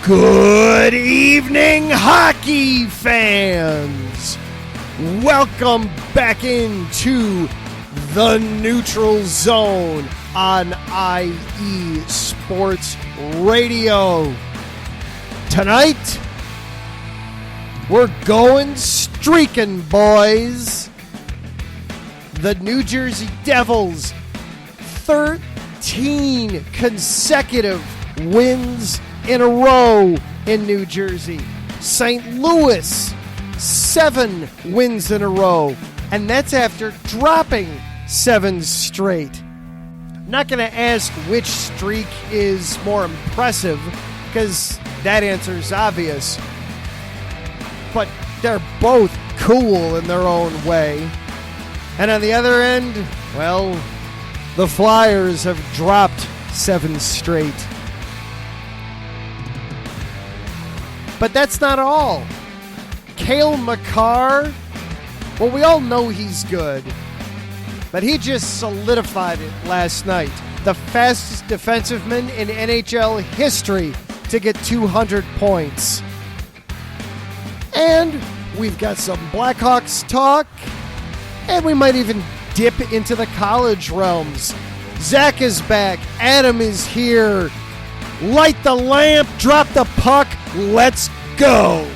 Good evening, hockey fans! Welcome back into the Neutral Zone on IE Sports Radio. Tonight, we're going streaking, boys. The New Jersey Devils, 13 consecutive wins in a row in New Jersey. St. Louis, 7 wins in a row. And that's after dropping 7 straight. I'm not going to ask which streak is more impressive, because that answer is obvious. But they're both cool in their own way. And on the other end, well, the Flyers have dropped 7 straight. But that's not all. Cale Makar, well, we all know he's good, but he just solidified it last night. The fastest defensiveman in NHL history to get 200 points. And we've got some Blackhawks talk, and we might even dip into the college realms. Zach is back. Adam is here. Light the lamp, drop the puck, let's go!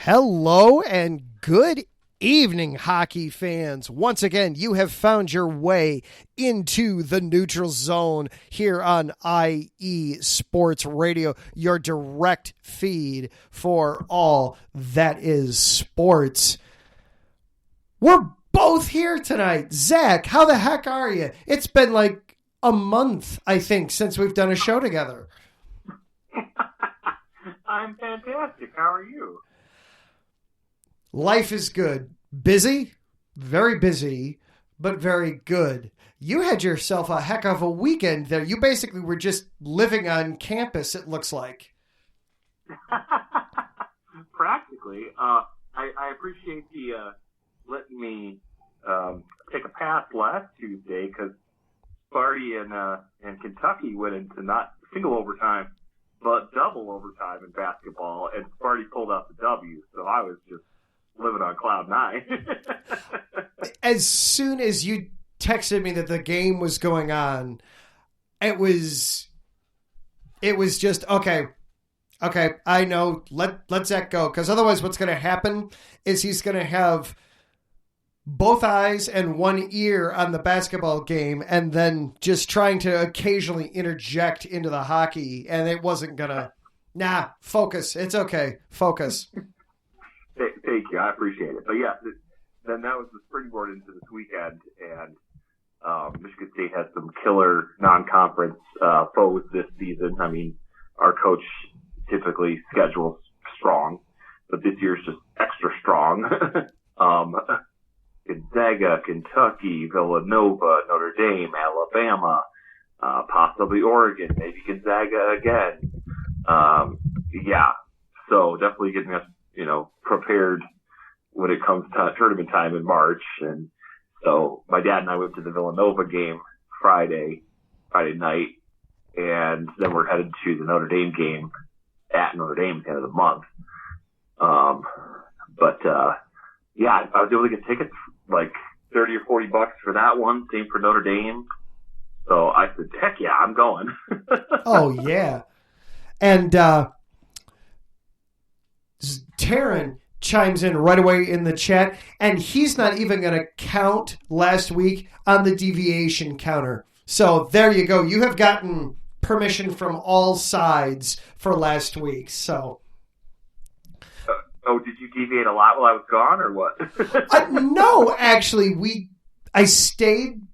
Hello and good evening, hockey fans. Once again, you have found your way into the Neutral Zone here on IE Sports Radio, your direct feed for all that is sports. We're both here tonight. Zach, how the heck are you? It's been like a month, I think, since we've done a show together. I'm fantastic. How are you? Life is good. Busy, very busy, but very good. You had yourself a heck of a weekend there. You basically were just living on campus, it looks like. Practically. I appreciate the letting me take a pass last Tuesday, because Sparty and Kentucky went into not single overtime, but double overtime in basketball, and Sparty pulled out the W, so I was just living on cloud 9. As soon as you texted me that the game was going on, it was just, okay, I know, let Zach go, because otherwise what's going to happen is he's going to have both eyes and one ear on the basketball game, and then just trying to occasionally interject into the hockey, and it wasn't going to, focus, it's okay, focus. Thank you. I appreciate it. But yeah, then that was the springboard into this weekend, and Michigan State has some killer non-conference foes this season. I mean, our coach typically schedules strong, but this year's just extra strong. Gonzaga, Kentucky, Villanova, Notre Dame, Alabama, possibly Oregon, maybe Gonzaga again. So definitely getting us prepared when it comes to tournament time in March. And so my dad and I went to the Villanova game Friday night, and then we're headed to the Notre Dame game at Notre Dame at the end of the month. I was able to get tickets like $30 or $40 for that one. Same for Notre Dame. So I said, heck yeah, I'm going. Oh yeah. And Taryn chimes in right away in the chat, and he's not even going to count last week on the deviation counter. So there you go. You have gotten permission from all sides for last week. So, did you deviate a lot while I was gone, or what? No, actually, I stayed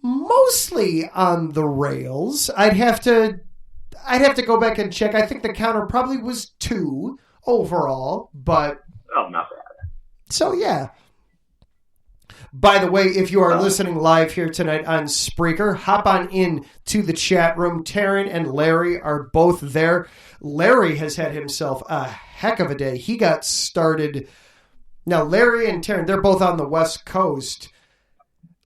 mostly on the rails. I'd have to I'd have to go back and check. I think the counter probably was 2 overall, but... Oh, not bad. So, yeah. By the way, if you are listening live here tonight on Spreaker, hop on in to the chat room. Taryn and Larry are both there. Larry has had himself a heck of a day. He got started... Now, Larry and Taryn, they're both on the West Coast.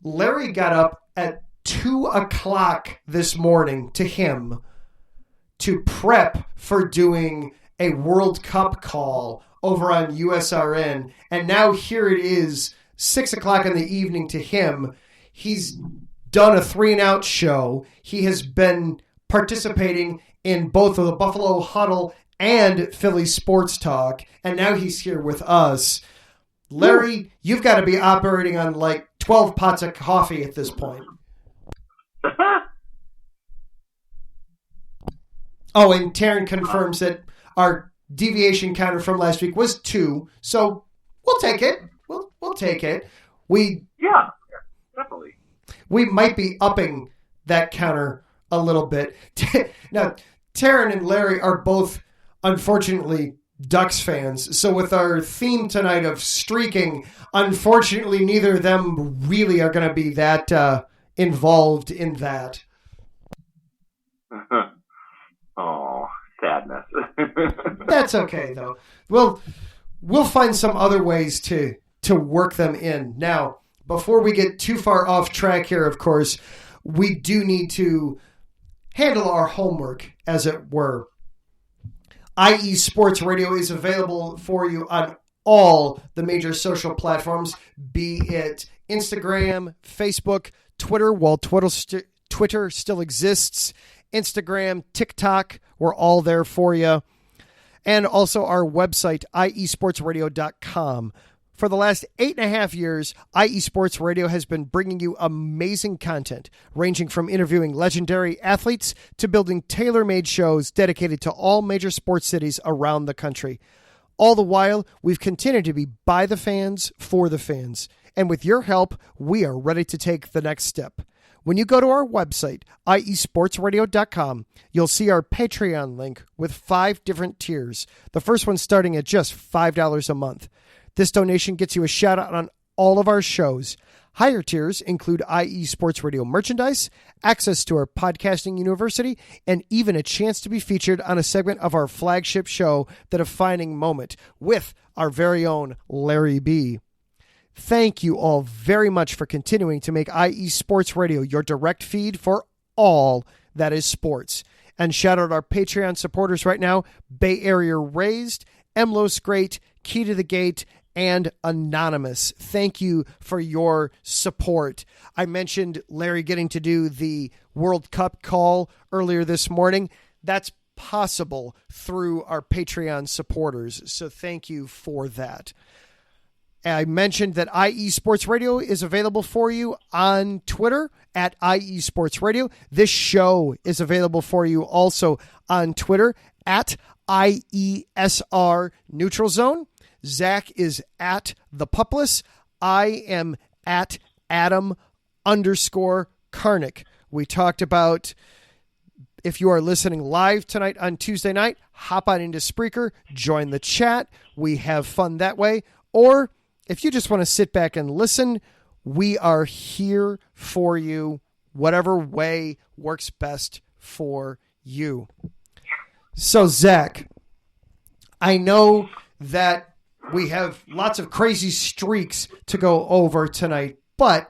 Larry got up at 2 o'clock this morning to him to prep for doing a World Cup call over on USRN. And now here it is, 6 o'clock in the evening to him. He's done a 3-and-out show. He has been participating in both of the Buffalo Huddle and Philly Sports Talk. And now he's here with us. Larry, you've got to be operating on like 12 pots of coffee at this point. Oh, and Taryn confirms that our deviation counter from last week was 2, so we'll take it. We'll take it. Yeah, definitely. We might be upping that counter a little bit. Now, Taryn and Larry are both, unfortunately, Ducks fans. So with our theme tonight of streaking, unfortunately, neither of them really are going to be that involved in that. Oh, sadness. That's okay, though. We'll find some other ways to work them in. Now, before we get too far off track here, of course, we do need to handle our homework, as it were. IE Sports Radio is available for you on all the major social platforms, be it Instagram, Facebook, Twitter, while Twitter still exists, Instagram, TikTok, we're all there for you. And also our website, iesportsradio.com. For the last 8.5 years, IE Sports Radio has been bringing you amazing content, ranging from interviewing legendary athletes to building tailor-made shows dedicated to all major sports cities around the country. All the while, we've continued to be by the fans, for the fans. And with your help, we are ready to take the next step. When you go to our website, iesportsradio.com, you'll see our Patreon link with 5 different tiers. The first one starting at just $5 a month. This donation gets you a shout out on all of our shows. Higher tiers include IE Sports Radio merchandise, access to our podcasting university, and even a chance to be featured on a segment of our flagship show, The Defining Moment, with our very own Larry B. Thank you all very much for continuing to make IE Sports Radio your direct feed for all that is sports. And shout out our Patreon supporters right now, Bay Area Raised, Emlos Great, Key to the Gate, and Anonymous. Thank you for your support. I mentioned Larry getting to do the World Cup call earlier this morning. That's possible through our Patreon supporters, so thank you for that. I mentioned that IE Sports Radio is available for you on Twitter at IE Sports Radio. This show is available for you also on Twitter at IESR Neutral Zone. Zach is at The Pupless. I am at Adam_Karnick. We talked about, if you are listening live tonight on Tuesday night, hop on into Spreaker, join the chat. We have fun that way. Or if you just want to sit back and listen, we are here for you, whatever way works best for you. So, Zach, I know that we have lots of crazy streaks to go over tonight, but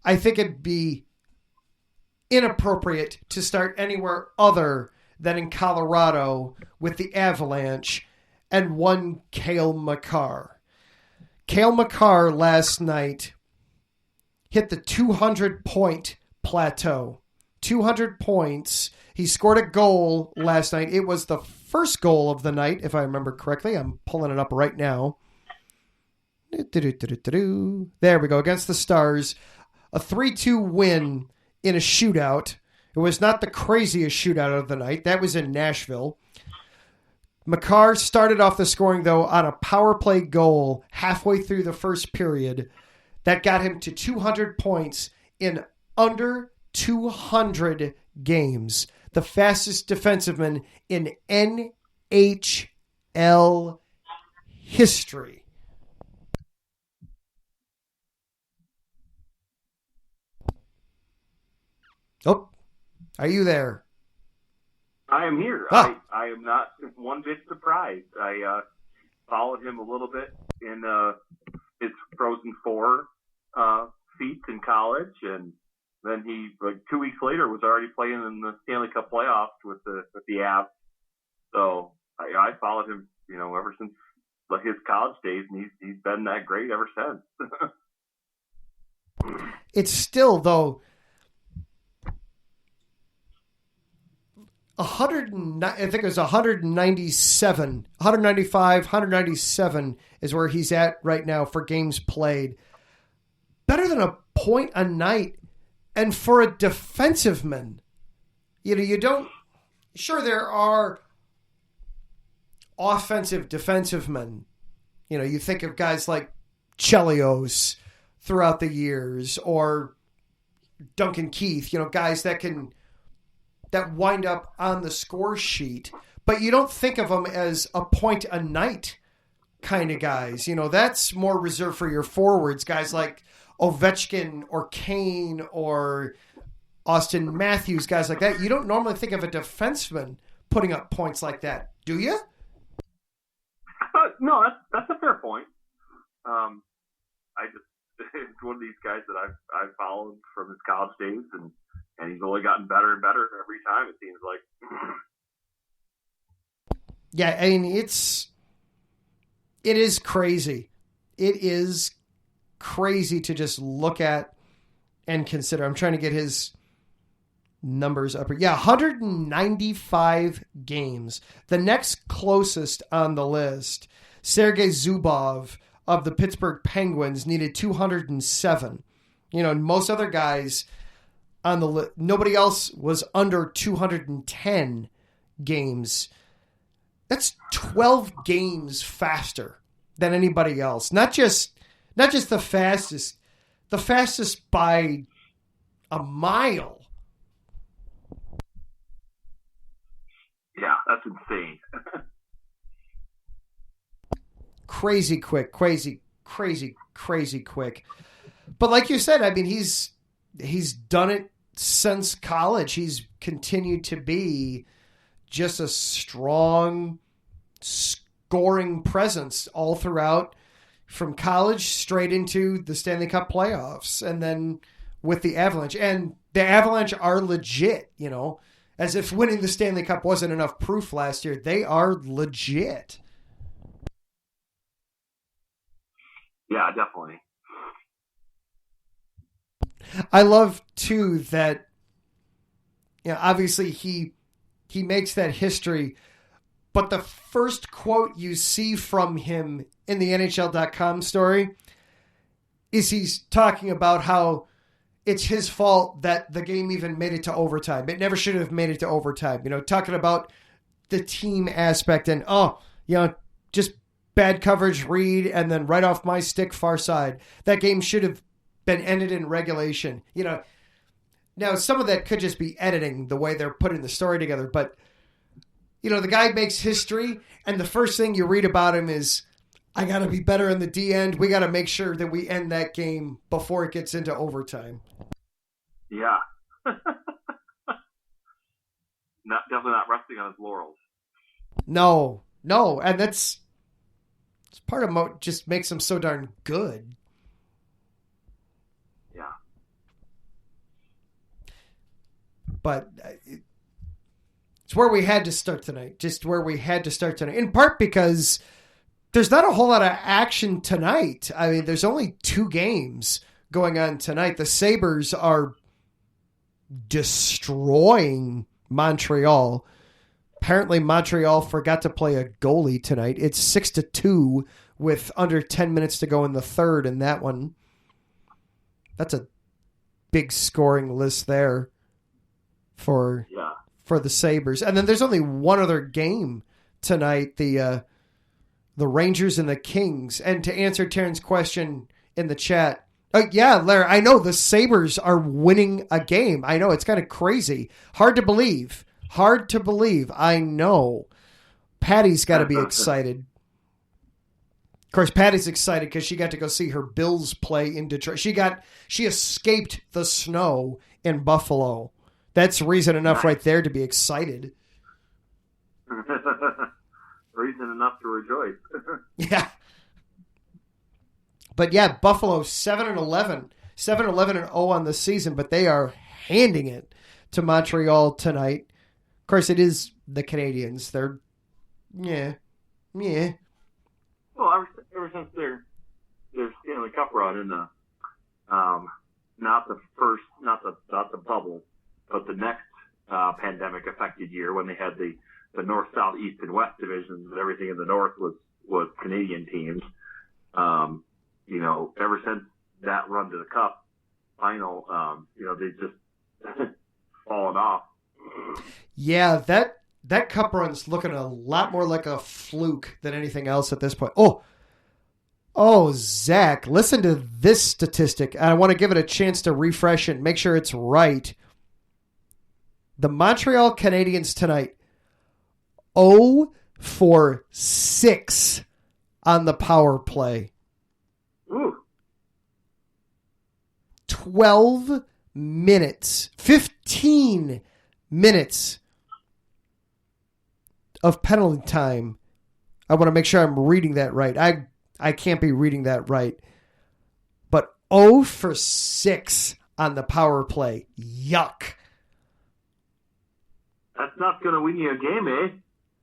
I think it'd be inappropriate to start anywhere other than in Colorado with the Avalanche and one Cale Makar. Cale Makar last night hit the 200-point plateau. 200 points. He scored a goal last night. It was the first goal of the night, if I remember correctly. I'm pulling it up right now. There we go, against the Stars. A 3-2 win in a shootout. It was not the craziest shootout of the night. That was in Nashville. Makar started off the scoring, though, on a power play goal halfway through the first period. That got him to 200 points in under 200 games. the fastest defenseman in NHL history. Oh, are you there? I am here. Ah. I am not one bit surprised. I followed him a little bit in his Frozen Four feats in college, and then he, like 2 weeks later, was already playing in the Stanley Cup playoffs with the Avs. So I followed him, ever since his college days, and he's been that great ever since. It's still, though, 197 is where he's at right now for games played. Better than a point a night. And for a defensiveman, you don't, sure, there are offensive defensivemen. You think of guys like Chelios throughout the years, or Duncan Keith, guys that wind up on the score sheet, but you don't think of them as a point a night kind of guys. That's more reserved for your forwards, guys like Ovechkin or Kane or Austin Matthews, guys like that. You don't normally think of a defenseman putting up points like that, do you? No, that's a fair point. It's one of these guys that I've followed from his college days, and he's only gotten better and better every time, it seems like. Yeah, I mean, it is crazy. It is crazy to just look at and consider. I'm trying to get his numbers up here. Yeah, 195 games. The next closest on the list, Sergei Zubov of the Pittsburgh Penguins, needed 207. Most other guys on the list, nobody else was under 210 games. That's 12 games faster than anybody else. Not just the fastest by a mile. Yeah, that's insane. Crazy quick. But like you said, I mean, he's done it since college. He's continued to be just a strong scoring presence all throughout, from college straight into the Stanley Cup playoffs, and then with the Avalanche. And the Avalanche are legit, as if winning the Stanley Cup wasn't enough proof last year. They are legit. Yeah, definitely. I love, too, that obviously he makes that history, but the first quote you see from him in the NHL.com story is he's talking about how it's his fault that the game even made it to overtime. It never should have made it to overtime. Talking about the team aspect and, just bad coverage read and then right off my stick far side. That game should have been ended in regulation. Now some of that could just be editing, the way they're putting the story together, but the guy makes history, and the first thing you read about him is, I got to be better in the D end. We got to make sure that we end that game before it gets into overtime. Yeah. Definitely not resting on his laurels. No. And it's part of what just makes him so darn good. Yeah. But it's where we had to start tonight. In part because there's not a whole lot of action tonight. I mean, there's only 2 games going on tonight. The Sabres are destroying Montreal. Apparently, Montreal forgot to play a goalie tonight. It's 6-2 with under 10 minutes to go in the third, and that one, that's a big scoring list there for the Sabres. And then there's only one other game tonight, the Rangers and the Kings. And to answer Taryn's question in the chat, yeah, Larry, I know the Sabres are winning a game. I know, it's kind of crazy. Hard to believe Hard to believe. I know. Patty's got to be excited. Of course, Patty's excited because she got to go see her Bills play in Detroit. She escaped the snow in Buffalo. That's reason enough right there to be excited. Reason enough to rejoice. Yeah. But yeah, Buffalo 7-11. 7-11-0 on the season, but they are handing it to Montreal tonight. Of course, it is the Canadiens. They're, yeah. Well, ever since their Stanley Cup run in the, not the bubble, but the next pandemic affected year when they had the North, South, East, and West divisions, and everything in the North was Canadian teams. Ever since that run to the Cup final, they've just fallen off. Yeah, that Cup run's looking a lot more like a fluke than anything else at this point. Oh, Zach, listen to this statistic. I want to give it a chance to refresh it and make sure it's right. The Montreal Canadiens tonight, 0 for 6 on the power play. Ooh. 15 minutes of penalty time. I want to make sure I'm reading that right. I can't be reading that right. But 0 for 6 on the power play. Yuck. That's not going to win you a game, eh?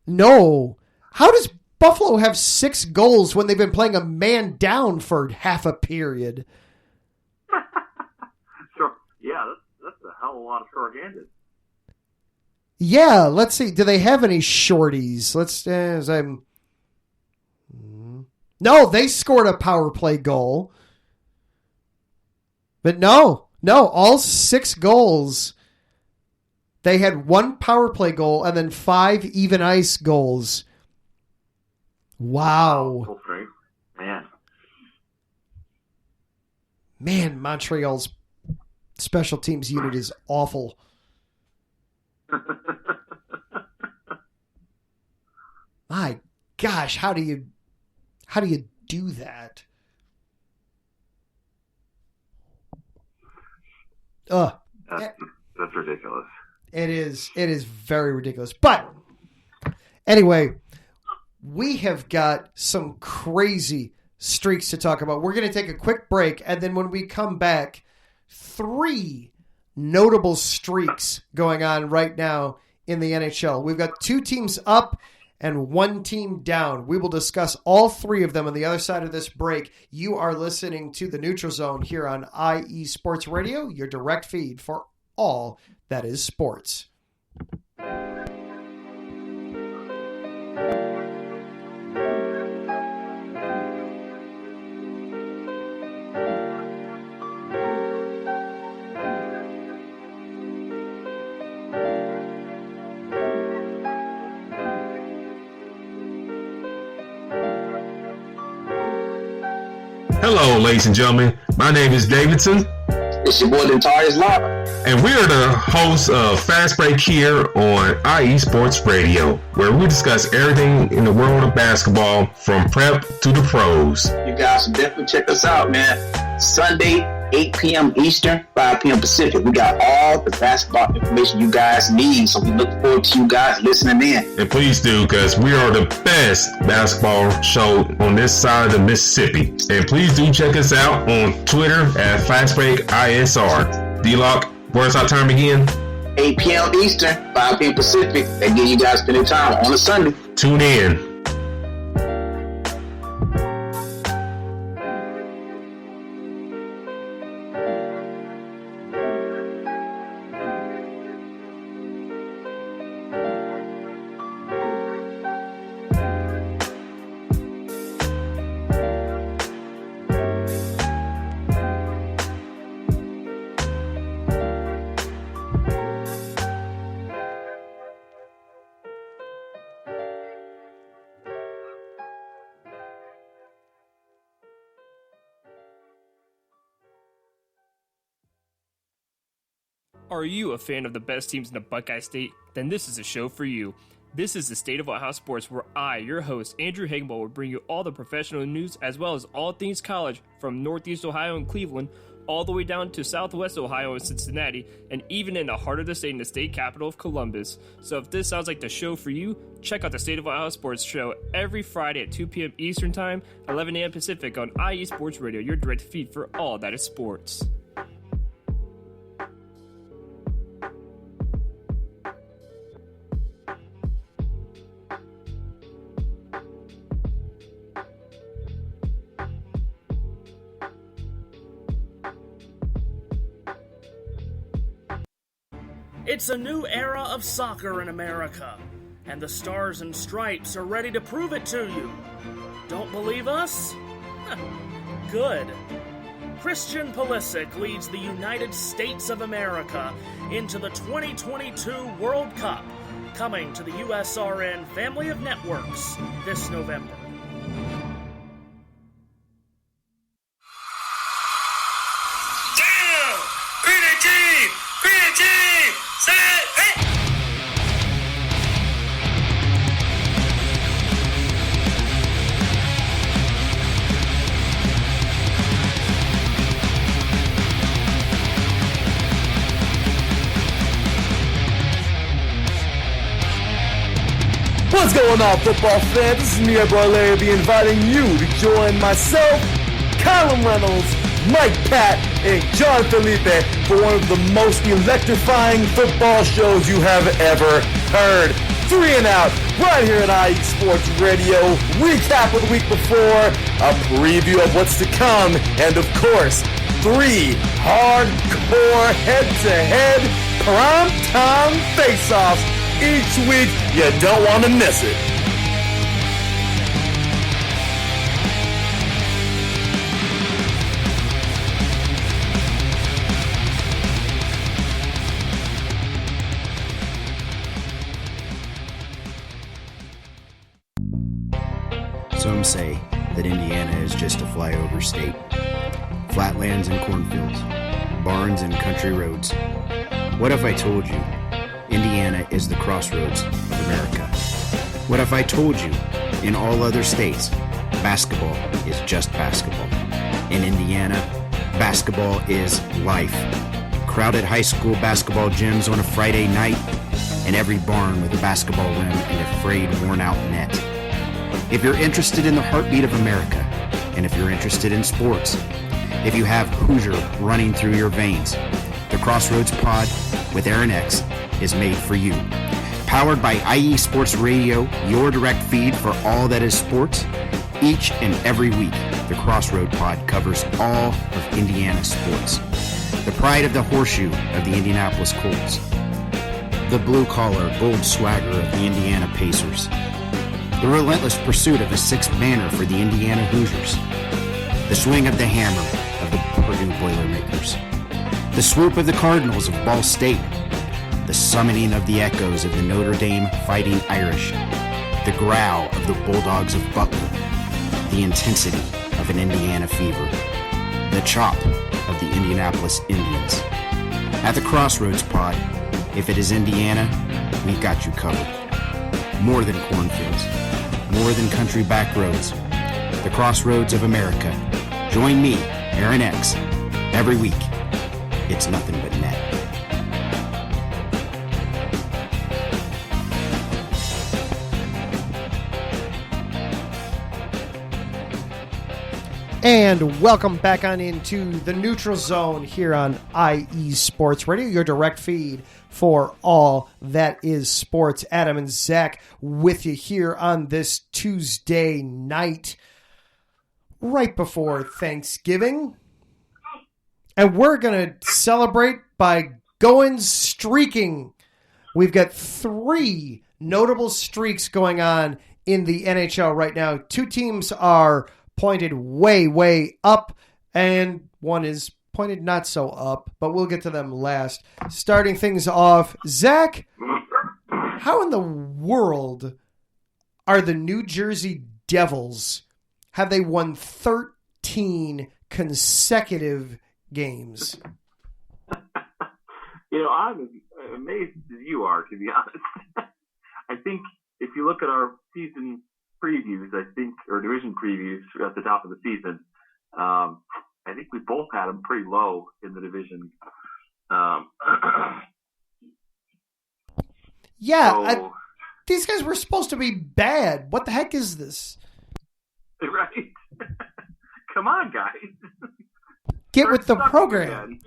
No. How does Buffalo have 6 goals when they've been playing a man down for half a period? Sure. Yeah, that's a hell of a lot of shorthanded. Yeah, let's see. Do they have any shorties? No, they scored a power play goal. But no, all 6 goals. They had 1 power play goal and then 5 even ice goals. Wow. Full strength. Man, Montreal's special teams unit is awful. My gosh, how do you do that? That's ridiculous. It is very ridiculous. But anyway, we have got some crazy streaks to talk about. We're going to take a quick break, and then when we come back, 3 notable streaks going on right now in the NHL. We've got 2 teams up and 1 team down. We will discuss all 3 of them on the other side of this break. You are listening to the Neutral Zone here on IE Sports Radio, your direct feed for all that is sports. Hello, ladies and gentlemen. My name is Davidson. It's your boy, Dentarius Locke. And we are the hosts of Fast Break here on IE Sports Radio, where we discuss everything in the world of basketball from prep to the pros. You guys should definitely check us out, man. Sunday, 8 p.m. Eastern, 5 p.m. Pacific. We got all the basketball information you guys need, so we look forward to you guys listening in. And please do, because we are the best basketball show on this side of the Mississippi. And please do check us out on Twitter at FastBreakISR. D-Lock, where's our time again? 8 p.m. Eastern, 5 p.m. Pacific. That gives you guys plenty of time on a Sunday. Tune in. Are you a fan of the best teams in the Buckeye State? Then this is a show for you. This is the State of Ohio Sports, where I, your host, Andrew Hagenball, will bring you all the professional news as well as all things college from Northeast Ohio and Cleveland, all the way down to Southwest Ohio and Cincinnati, and even in the heart of the state in the state capital of Columbus. So if this sounds like the show for you, check out the State of Ohio Sports show every Friday at 2 p.m. Eastern Time, 11 a.m. Pacific on IE Sports Radio, your direct feed for all that is sports. It's a new era of soccer in America, and the Stars and Stripes are ready to prove it to you. Don't believe us? Good. Christian Pulisic leads the United States of America into the 2022 World Cup, coming to the USRN family of networks this November. What's going on, football fans? This is me, your boy Larry B, inviting you to join myself, Colin Reynolds, Mike Pat, and John Felipe for one of the most electrifying football shows you have ever heard. 3 and Out, right here at IE Sports Radio. Recap of the week before, a preview of what's to come, and of course, 3 hardcore head-to-head prime-time face-offs each week. You don't want to miss it. Some say that Indiana is just a flyover state. Flatlands and cornfields, barns and country roads. What if I told you Indiana is the crossroads of America? What if I told you in all other states, basketball is just basketball? In Indiana, basketball is life. Crowded high school basketball gyms on a Friday night, and every barn with a basketball rim and a frayed, worn-out net. If you're interested in the heartbeat of America, and if you're interested in sports, if you have Hoosier running through your veins, the Crossroads Pod with Aaron X is made for you. Powered by IE Sports Radio, your direct feed for all that is sports. Each and every week, the Crossroad Pod covers all of Indiana sports. The pride of the horseshoe of the Indianapolis Colts. The blue-collar, bold swagger of the Indiana Pacers. The relentless pursuit of the sixth banner for the Indiana Hoosiers. The swing of the hammer of the Purdue Boilermakers. The swoop of the Cardinals of Ball State. The summoning of the echoes of the Notre Dame Fighting Irish. The growl of the Bulldogs of Butler. The intensity of an Indiana fever. The chop of the Indianapolis Indians. At the Crossroads Pod, if it is Indiana, we've got you covered. More than cornfields. More than country back roads. The Crossroads of America. Join me, Aaron X, every week. It's nothing but net. And welcome back on into the Neutral Zone here on IE Sports Radio, your direct feed for all that is sports. Adam and Zach with you here on this Tuesday night, right before Thanksgiving. And we're going to celebrate by going streaking. We've got 3 notable streaks going on in the NHL right now. 2 teams are pointed way, way up, and one is pointed not so up, but we'll get to them last. Starting things off, Zach, how in the world are the New Jersey Devils? Have they won 13 consecutive games? I'm as amazed as you are, to be honest. I think if you look at our season previews, or division previews at the top of the season, I think we both had them pretty low in the division. These guys were supposed to be bad. What the heck is this? Right? Come on, guys. Get with the program.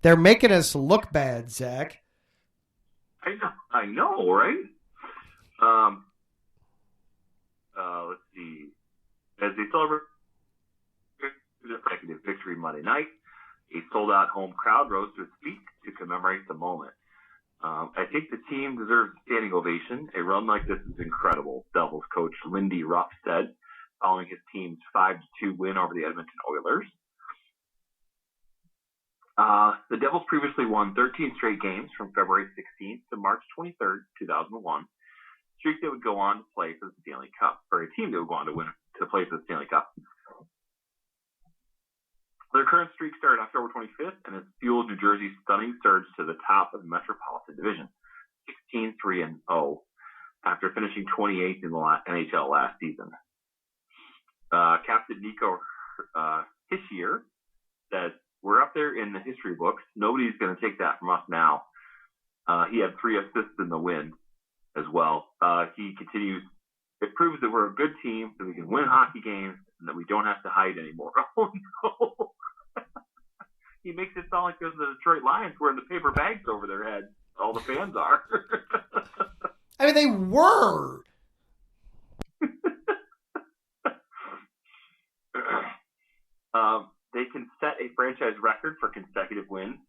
They're making us look bad, Zach. I know, right? Let's see. As they celebrate their consecutive victory Monday night, a sold-out home crowd rose to its feet to commemorate the moment. I think the team deserves a standing ovation. A run like this is incredible, Devils coach Lindy Ruff said, following his team's 5-2 win over the Edmonton Oilers. The Devils previously won 13 straight games from February 16th to March 23rd, 2001. Streak that would go on to play for the Stanley Cup, or a team that would go on to play for the Stanley Cup. Their current streak started October 25th and has fueled New Jersey's stunning surge to the top of the Metropolitan Division, 16-3-0, after finishing 28th in the NHL last season. Captain Nico Hischier said, "We're up there in the history books. Nobody's going to take that from us now." He had 3 assists in the win as well. He continues, "It proves that we're a good team, that we can win hockey games, and that we don't have to hide anymore." Oh, no. He makes it sound like the Detroit Lions wearing the paper bags over their heads. All the fans are. I mean, they were. They can set a franchise record for consecutive wins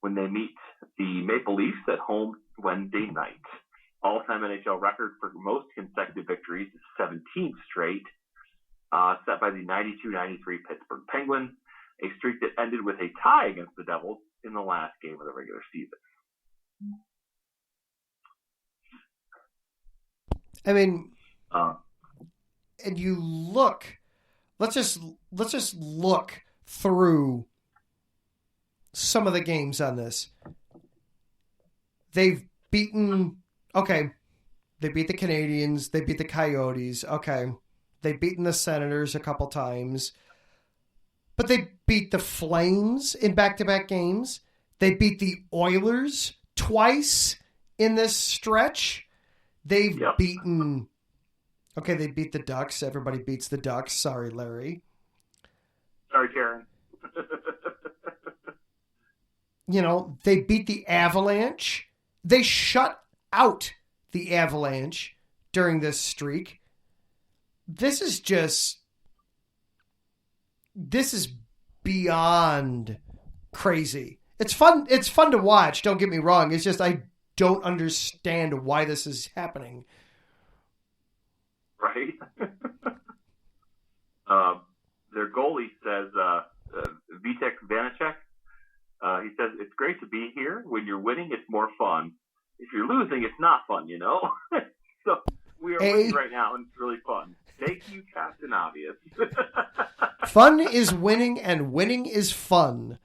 when they meet the Maple Leafs at home Wednesday night. All-time NHL record for most consecutive victories is 17th straight, set by the 92-93 Pittsburgh Penguins, a streak that ended with a tie against the Devils in the last game of the regular season. I mean, and you look. Let's just look through some of the games on this. They've beaten. Okay, they beat the Canadiens. They beat the Coyotes. Okay, they've beaten the Senators a couple times. But they beat the Flames in back-to-back games. They beat the Oilers twice in this stretch. They've beaten... Okay, they beat the Ducks. Everybody beats the Ducks. Sorry, Larry. Sorry, Karen. They beat the Avalanche. They shut out the Avalanche during this streak. This is beyond crazy. It's fun to watch, don't get me wrong. It's just I don't understand why this is happening. Right? Their goalie says, Vitek Vanacek, he says, "It's great to be here. When you're winning, it's more fun. If you're losing, it's not fun, So we are winning right now, and it's really fun. Thank you, Captain Obvious." Fun is winning, and winning is fun.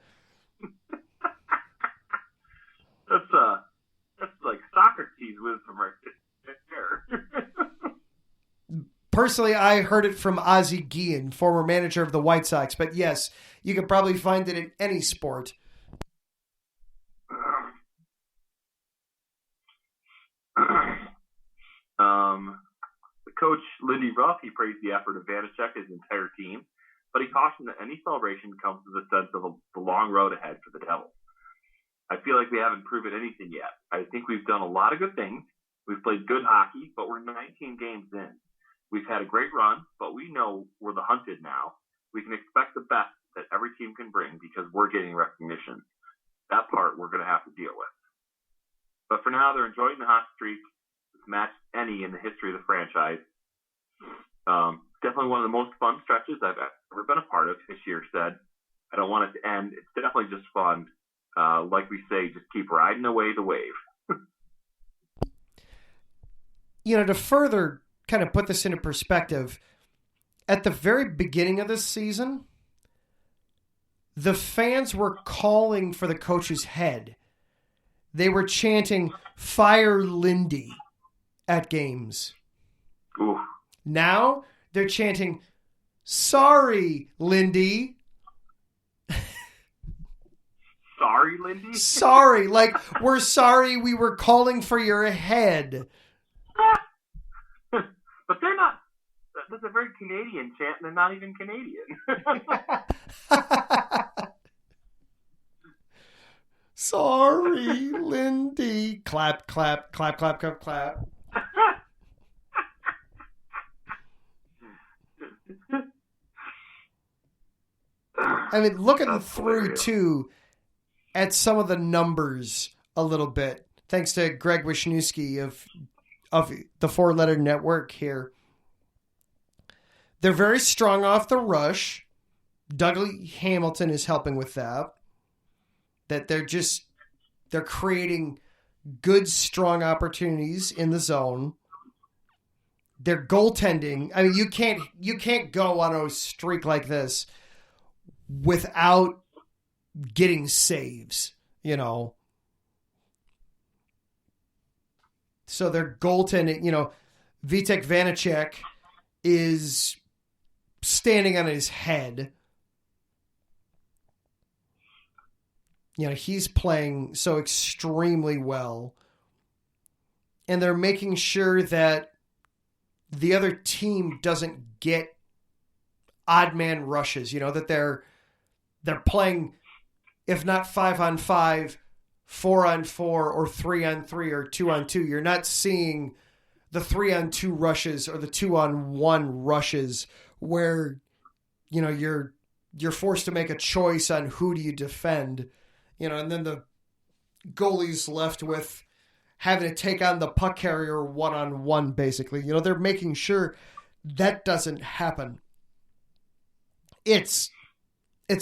That's like Socrates wisdom right there. Personally, I heard it from Ozzie Guillen, former manager of the White Sox. But yes, you could probably find it in any sport. Coach Lindy Ruff, he praised the effort of Vanacek and his entire team, but he cautioned that any celebration comes with a sense of the long road ahead for the Devils. "I feel like we haven't proven anything yet. I think we've done a lot of good things. We've played good hockey, but we're 19 games in. We've had a great run, but we know we're the hunted now. We can expect the best that every team can bring because we're getting recognition. That part we're going to have to deal with. But for now, they're enjoying the hot streak. It's matched any in the history of the franchise. Definitely one of the most fun stretches I've ever been a part of," this year said. "I don't want it to end. It's definitely just fun. Like we say, just keep riding away the wave." To further kind of put this into perspective, at the very beginning of this season, the fans were calling for the coach's head. They were chanting, "Fire Lindy," at games. Ooh. Now they're chanting, "Sorry, Lindy." Sorry, Lindy? Sorry, like, we're sorry we were calling for your head. But they're not. That's a very Canadian chant, and they're not even Canadian. Sorry, Lindy. Clap, clap, clap, clap, clap, clap. I mean, looking through, too, at some of the numbers a little bit, thanks to Greg Wisniewski of the Four Letter Network here. They're very strong off the rush. Dougie Hamilton is helping with that. That they're creating good, strong opportunities in the zone. Their goaltending, I mean, you can't go on a streak like this without getting saves, you know. So their goaltending, you know, Vitek Vanacek is standing on his head. You know, he's playing so extremely well. And they're making sure that the other team doesn't get odd man rushes, you know, that they're playing, if not 5-on-5, 4-on-4, or 3-on-3, or 2-on-2. You're not seeing the 3-on-2 rushes or the 2-on-1 rushes where, you know, you're forced to make a choice on who do you defend, you know, and then the goalie's left with having to take on the puck carrier 1-on-1, basically. You know, they're making sure that doesn't happen. It's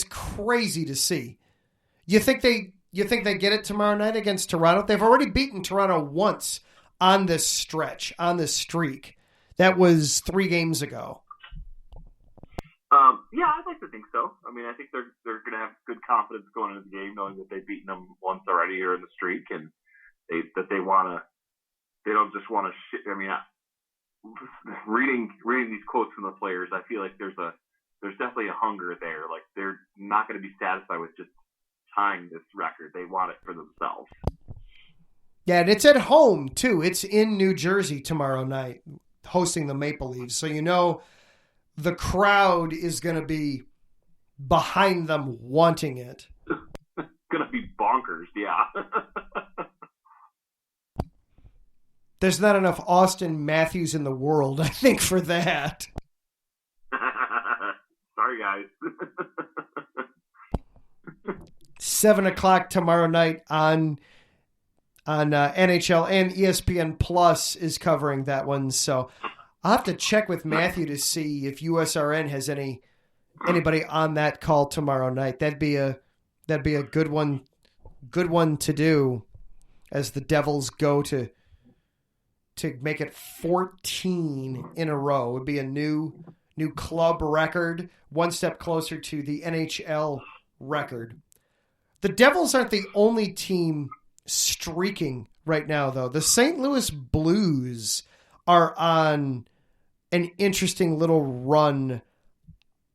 crazy to see. You think they get it tomorrow night against Toronto? They've already beaten Toronto once on this stretch, on this streak. That was 3 games ago. Yeah, I'd like to think so. I mean, I think they're going to have good confidence going into the game, knowing that they've beaten them once already here in the streak, and they don't just want to. I mean, reading these quotes from the players, I feel like there's definitely a hunger there. Like, they're not going to be satisfied with just tying this record. They want it for themselves. Yeah, and it's at home, too. It's in New Jersey tomorrow night, hosting the Maple Leafs. So, you know, the crowd is going to be behind them wanting it. Going to be bonkers, yeah. There's not enough Austin Matthews in the world, I think, for that. Sorry, guys. 7:00 tomorrow night on NHL, and ESPN Plus is covering that one. So I'll have to check with Matthew to see if USRN has anybody on that call tomorrow night. That'd be a good one to do as the Devils go to make it 14 in a row. It would be a new club record, one step closer to the NHL record. The Devils aren't the only team streaking right now, though. The St. Louis Blues are on an interesting little run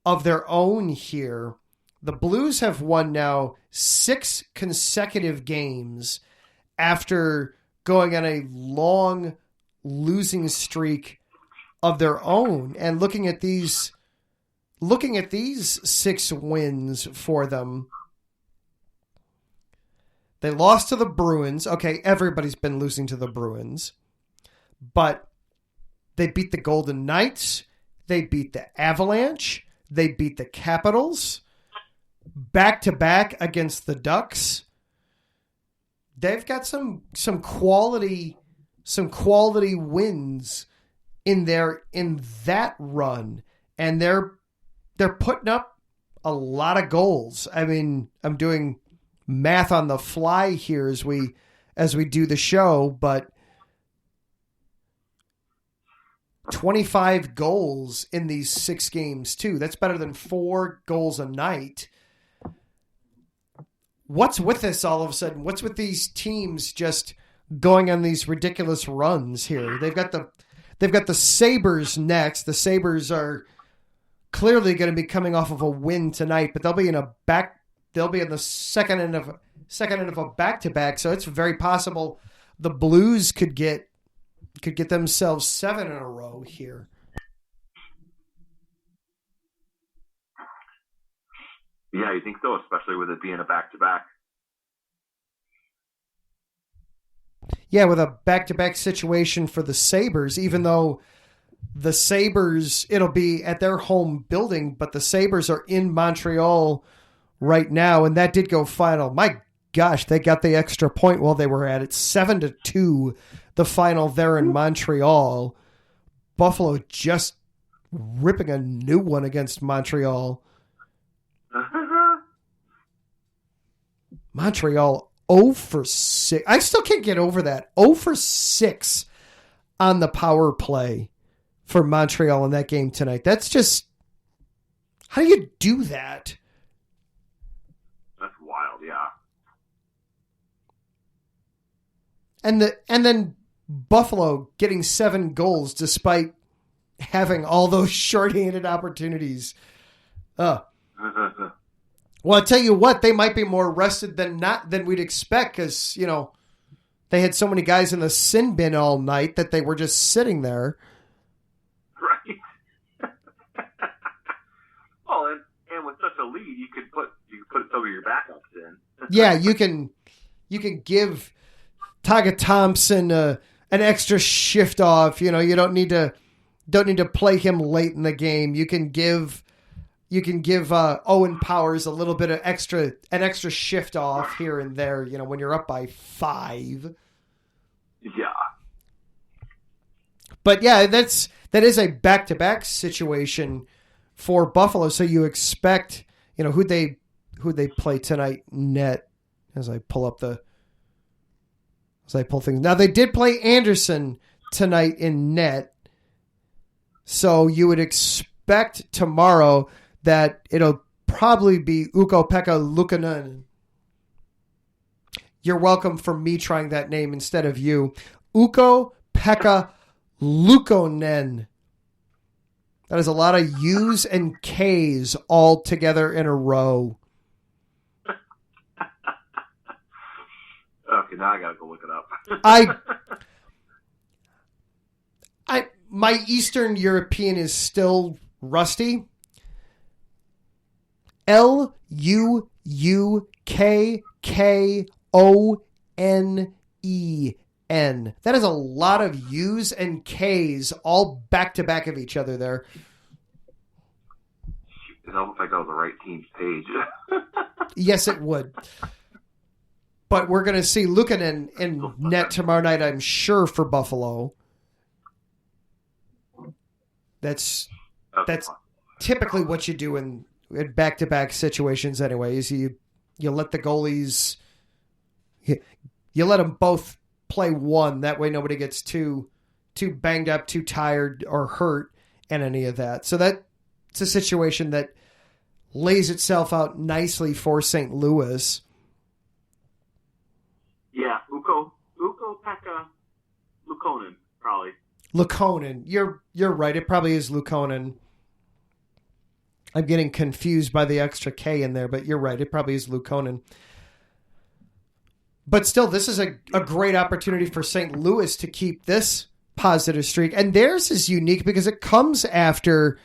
of their own here. The Blues have won now 6 consecutive games after going on a long losing streak of their own. And looking at these 6 wins for them, they lost to the Bruins. Okay, everybody's been losing to the Bruins. But they beat the Golden Knights. They beat the Avalanche. They beat the Capitals. Back-to-back against the Ducks. They've got some quality wins in that run. And they're putting up a lot of goals. I mean, I'm doing math on the fly here as we do the show, but 25 goals in these 6 games too. That's better than 4 goals a night. what's with this all of a sudden? What's with these teams just going on these ridiculous runs here? They've got the Sabres next. The Sabres are clearly going to be coming off of a win tonight, but they'll be in the second end of a back-to-back, so it's very possible the Blues could get themselves 7 in a row here. Yeah, you think so, especially with it being a back-to-back. Yeah, with a back-to-back situation for the Sabres, even though the Sabres, it'll be at their home building, but the Sabres are in Montreal right now, and that did go final. My gosh, they got the extra point while they were at it. 7-2, the final there in Montreal. Buffalo just ripping a new one against Montreal. Montreal 0 for 6. I still can't get over that. 0 for 6 on the power play for Montreal in that game tonight. That's just, how do you do that? That's wild, yeah. And then Buffalo getting 7 goals despite having all those shorthanded opportunities. Well, I'll tell you what, they might be more rested than we'd expect because, they had so many guys in the sin bin all night that they were just sitting there. Right. Well, and with such a lead, you could put some of your backups in. Yeah, you can give Tyga Thompson an extra shift off. You don't need to play him late in the game. You can give Owen Powers a little bit of an extra shift off here and there, when you're up by 5. Yeah. But yeah, that is a back-to-back situation for Buffalo. So you expect, who they play tonight net as I pull things. Now they did play Anderson tonight in net. So you would expect tomorrow that it'll probably be Ukko-Pekka Luukkonen. You're welcome for me trying that name instead of you. Ukko-Pekka Luukkonen. That is a lot of U's and K's all together in a row. Okay, now I gotta go look it up. My Eastern European is still rusty. Luukkonen. That is a lot of U's and K's all back to back of each other there. It almost like that was the right team's page. Yes, it would. But we're going to see Luukkonen in net tomorrow night, I'm sure, for Buffalo. That's typically what you do in back-to-back situations anyway, is you let the goalies, you let them both play one. That way nobody gets too banged up, too tired, or hurt in any of that. So that's a situation that lays itself out nicely for St. Louis. Yeah, Ukko-Pekka Luukkonen, probably. Luukkonen. You're right. It probably is Luukkonen. I'm getting confused by the extra K in there, but you're right. It probably is Luukkonen. But still, this is a great opportunity for St. Louis to keep this positive streak. And theirs is unique because it comes after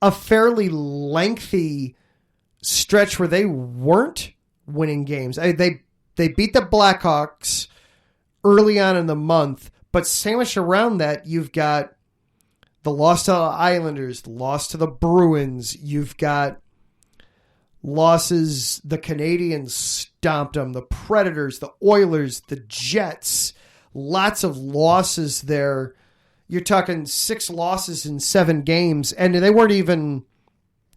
a fairly lengthy stretch where they weren't winning games. They beat the Blackhawks early on in the month, but sandwiched around that, you've got the loss to the Islanders, the loss to the Bruins. You've got losses. The Canadians stomped them. The Predators, the Oilers, the Jets. Lots of losses there. You're talking 6 losses in 7 games, and they weren't even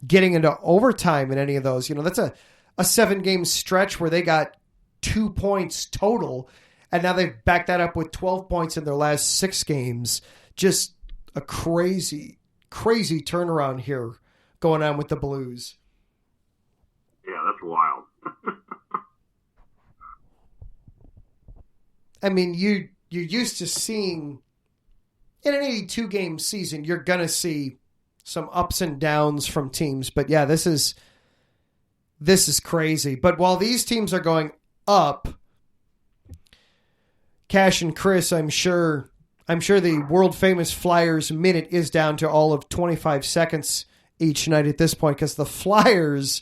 getting into overtime in any of those. That's a 7-game stretch where they got 2 points total, and now they've backed that up with 12 points in their last 6 games. Just a crazy, crazy turnaround here going on with the Blues. Yeah, that's wild. I mean, you're used to seeing in an 82-game season, you're going to see some ups and downs from teams. But yeah, this is crazy. But while these teams are going up, Cash and Chris, I'm sure the world famous Flyers minute is down to all of 25 seconds each night at this point, because the Flyers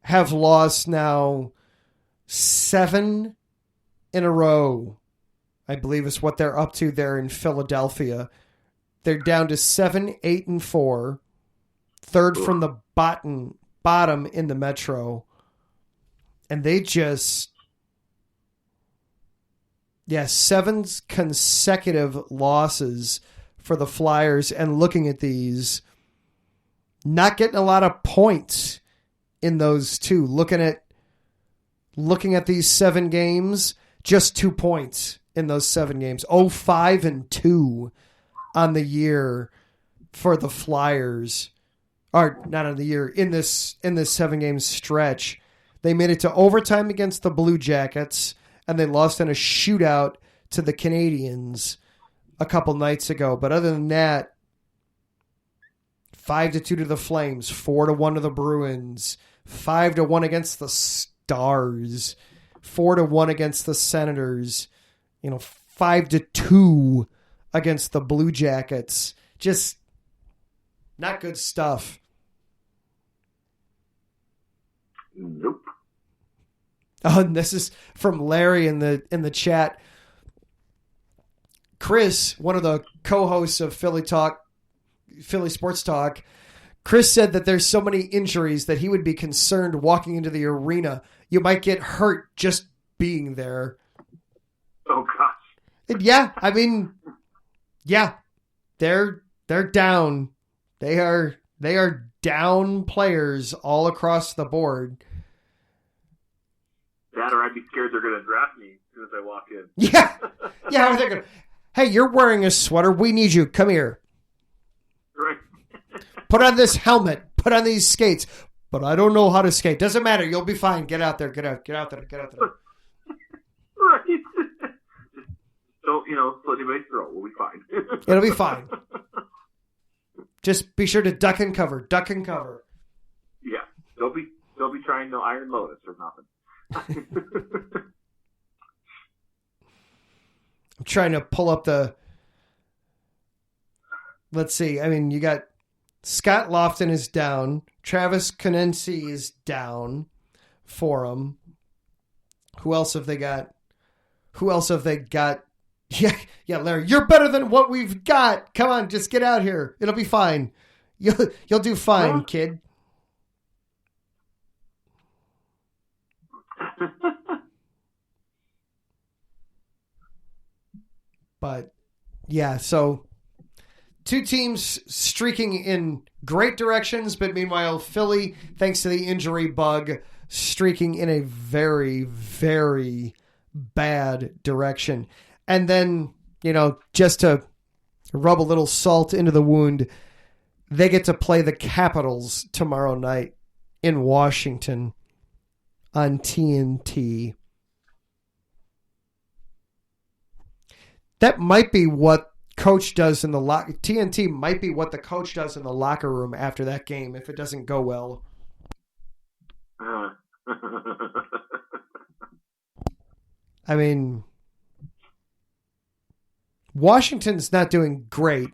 have lost now 7 in a row, I believe is what they're up to there in Philadelphia. They're down to 7, 8, and 4, third from the bottom in the Metro. And they just, 7 consecutive losses for the Flyers. And looking at these, not getting a lot of points in those two. Looking at these 7 games, just 2 points in those 7 games. 5-2 on the year for the Flyers. Or not on the year, in this 7-game stretch. They made it to overtime against the Blue Jackets, and they lost in a shootout to the Canadiens a couple nights ago. But other than that, 5-2 to the Flames, 4-1 to the Bruins, 5-1 against the Stars, 4-1 against the Senators, 5-2 against the Blue Jackets. Just not good stuff. Nope. Oh, and this is from Larry in the chat. Chris, one of the co-hosts of Philly Sports Talk, Chris said that there's so many injuries that he would be concerned walking into the arena. You might get hurt just being there. Oh gosh. And yeah, I mean, yeah, they're down. They are down players all across the board. That, or I'd be scared they're going to draft me as soon as I walk in. Yeah. How are they going? Hey, you're wearing a sweater. We need you. Come here. Right. Put on this helmet. Put on these skates. But I don't know how to skate. Doesn't matter. You'll be fine. Get out there. Get out there. Right. Don't slit anybody's throat. We'll be fine. It'll be fine. Just be sure to duck and cover. Duck and cover. Yeah. They'll be trying no Iron Lotus or nothing. I'm trying to pull up let's see. I mean, you got Scott Lofton is down. Travis Konecny is down for them. Who else have they got? Yeah, Larry, you're better than what we've got. Come on, just get out here. It'll be fine. You'll do fine, kid. But yeah, so 2 teams streaking in great directions, but meanwhile, Philly, thanks to the injury bug, streaking in a very, very bad direction. And then, just to rub a little salt into the wound, they get to play the Capitals tomorrow night in Washington on TNT. That might be what coach does in the TNT might be what the coach does in the locker room after that game if it doesn't go well. I mean, Washington's not doing great,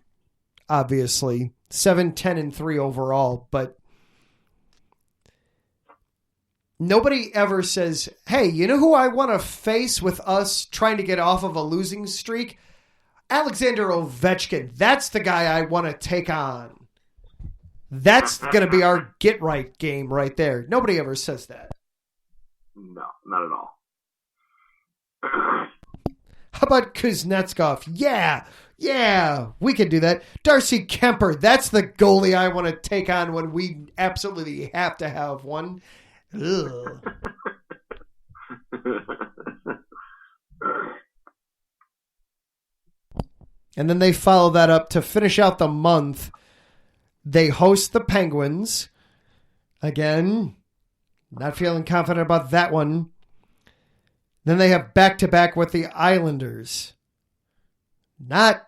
obviously. 7-10-3 overall, but nobody ever says, hey, you know who I want to face with us trying to get off of a losing streak? Alexander Ovechkin. That's the guy I want to take on. That's going to be our get-right game right there. Nobody ever says that. No, not at all. How about Kuznetsov? Yeah, we can do that. Darcy Kemper, that's the goalie I want to take on when we absolutely have to have one. Ugh. And then they follow that up to finish out the month. They host the Penguins. Again, not feeling confident about that one. Then they have back-to-back with the Islanders. Not...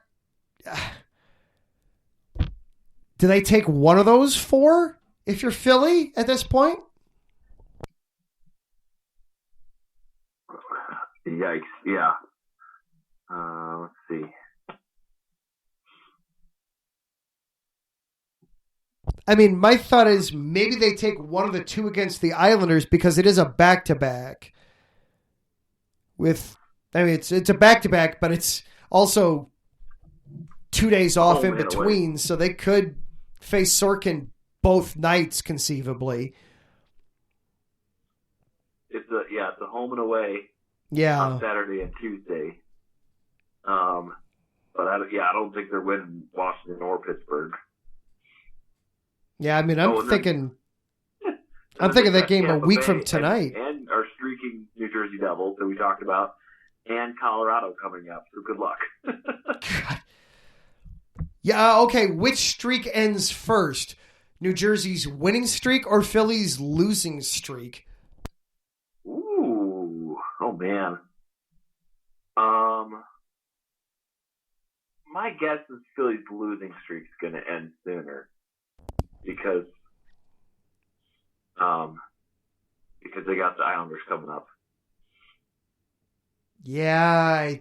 Do they take one of those 4 if you're Philly at this point? Yikes, yeah. Let's see. I mean, my thought is maybe they take one of the 2 against the Islanders because it is a back-to-back. It's a back-to-back, but it's also 2 days off in between, so they could face Sorkin both nights conceivably. It's a home and away. Yeah. On Saturday and Tuesday. But I don't think they're winning Washington or Pittsburgh. Yeah, I mean, I'm thinking that game a week from tonight. And our streaking New Jersey Devils that we talked about, and Colorado coming up. So good luck. God. Yeah, okay. Which streak ends first? New Jersey's winning streak or Philly's losing streak? Ooh. Oh, man. My guess is Philly's losing streak is going to end sooner because they got the Islanders coming up. Yeah,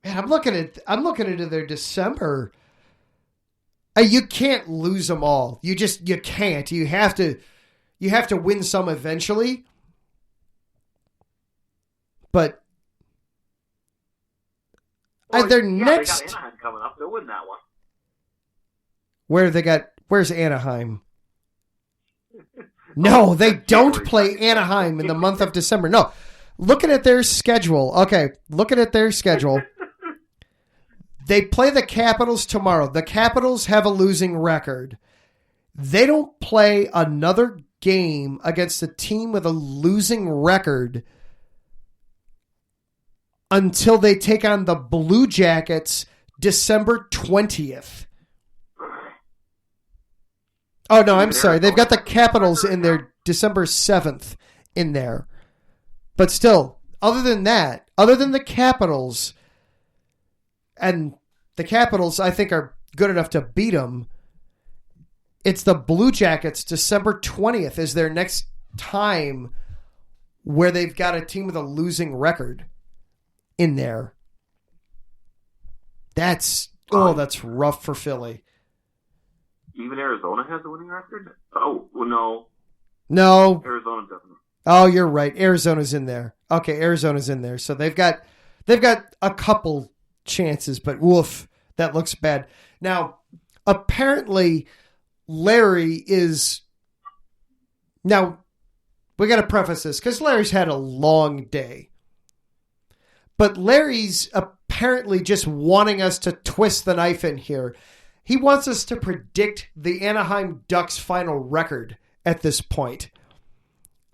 I'm looking into their December. You can't lose them all. You can't. You have to win some eventually. But their next. They got Anaheim coming up. They'll win that one. Where's Anaheim? No, they don't play Anaheim in the month of December. No. Looking at their schedule. Okay, looking at their schedule. They play the Capitals tomorrow. The Capitals have a losing record. They don't play another game against a team with a losing record until they take on the Blue Jackets December 20th. Oh, no, I'm sorry. They've got the Capitals in their December 7th in there. But still, other than the Capitals, and the Capitals, I think, are good enough to beat them, it's the Blue Jackets, December 20th, is their next time where they've got a team with a losing record in there. That's rough for Philly. Even Arizona has a winning record? Oh, well, no. No. Arizona doesn't. Oh, you're right. Arizona's in there. Okay, Arizona's in there. So they've got a couple chances, but woof, that looks bad. Now, apparently, Larry is... Now, we got to preface this, because Larry's had a long day. But Larry's apparently just wanting us to twist the knife in here. He wants us to predict the Anaheim Ducks' final record at this point.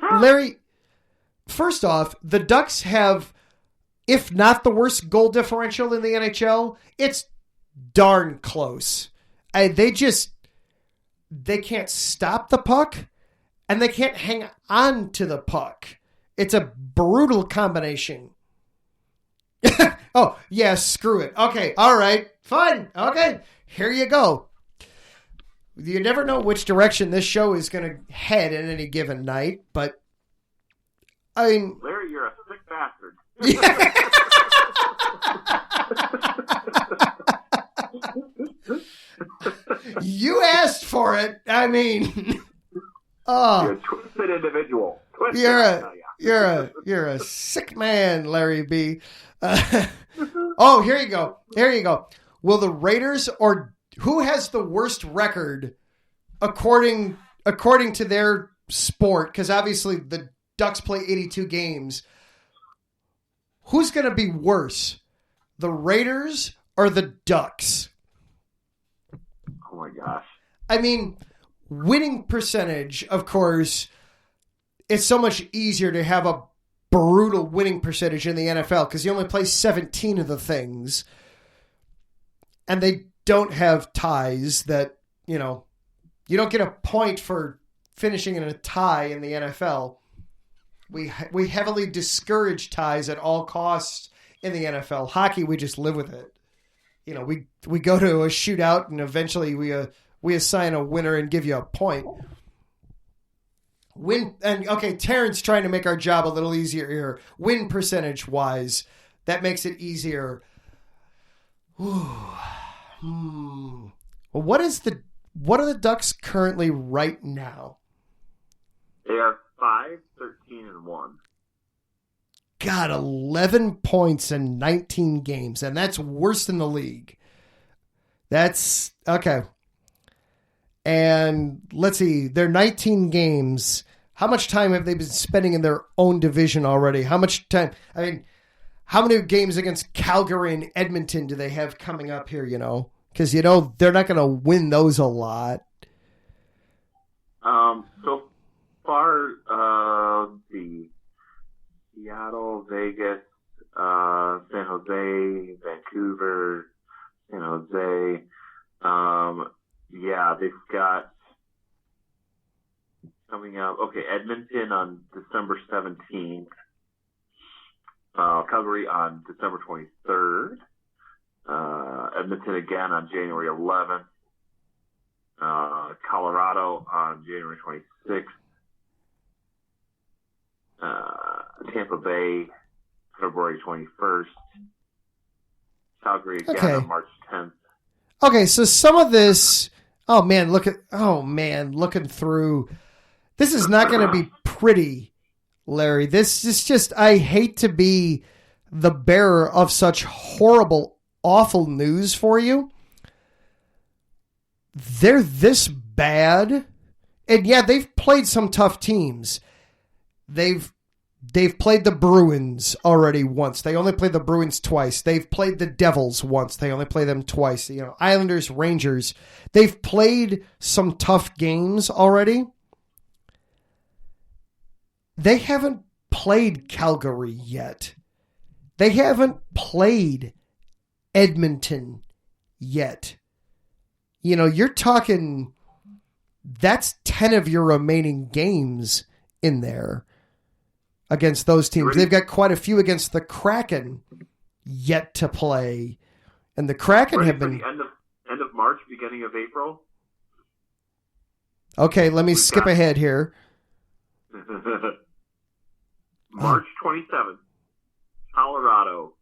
Larry, first off, the Ducks have, if not the worst goal differential in the NHL, it's darn close. They can't stop the puck, and they can't hang on to the puck. It's a brutal combination. Oh, yeah, screw it. Okay, all right, fine. Okay, here you go. You never know which direction this show is going to head in any given night, but I mean... Larry, you're a sick bastard. You asked for it. I mean... Oh, you're a twisted individual. You're a sick man, Larry B. Oh, here you go. Here you go. Will the Raiders, or who has the worst record according to their sport? Because obviously the Ducks play 82 games. Who's going to be worse, the Raiders or the Ducks? Oh my gosh. I mean, winning percentage, of course, it's so much easier to have a brutal winning percentage in the NFL because you only play 17 of the things. And they don't have ties that, you don't get a point for finishing in a tie in the NFL. We heavily discourage ties at all costs in the NFL. Hockey, we just live with it. You know, we go to a shootout and eventually we assign a winner and give you a point. Terrence trying to make our job a little easier here. Win percentage wise, that makes it easier. Well, what are the Ducks currently right now? They are 5-13-1. Got 11 points in 19 games, and that's worse than the league. That's okay. And let's see, they're 19 games. How much time have they been spending in their own division already? How much time? I mean, how many games against Calgary and Edmonton do they have coming up here, you know? Because, you know, they're not going to win those a lot. So far, the Seattle, Vegas, San Jose, Vancouver, San Jose. They've got coming up. Okay, Edmonton on December 17th. Calgary on December 23rd. Edmonton again on January 11th. Colorado on January 26th. Tampa Bay, February 21st. Calgary again on March 10th. Okay, so some of this, looking through, this is not going to be pretty, Larry. This is just, I hate to be the bearer of such horrible, awful news for you. They're this bad. And yeah, they've played some tough teams. They've played the Bruins already once. They only played the Bruins twice. They've played the Devils once. They only play them twice. You know, Islanders, Rangers. They've played some tough games already. They haven't played Calgary yet. They haven't played Edmonton yet. You know, you're talking, that's 10 of your remaining games in there against those teams. They've got quite a few against the Kraken yet to play. And the Kraken have been... The end of March, beginning of April? Okay, let me skip ahead here. March 27th, Colorado,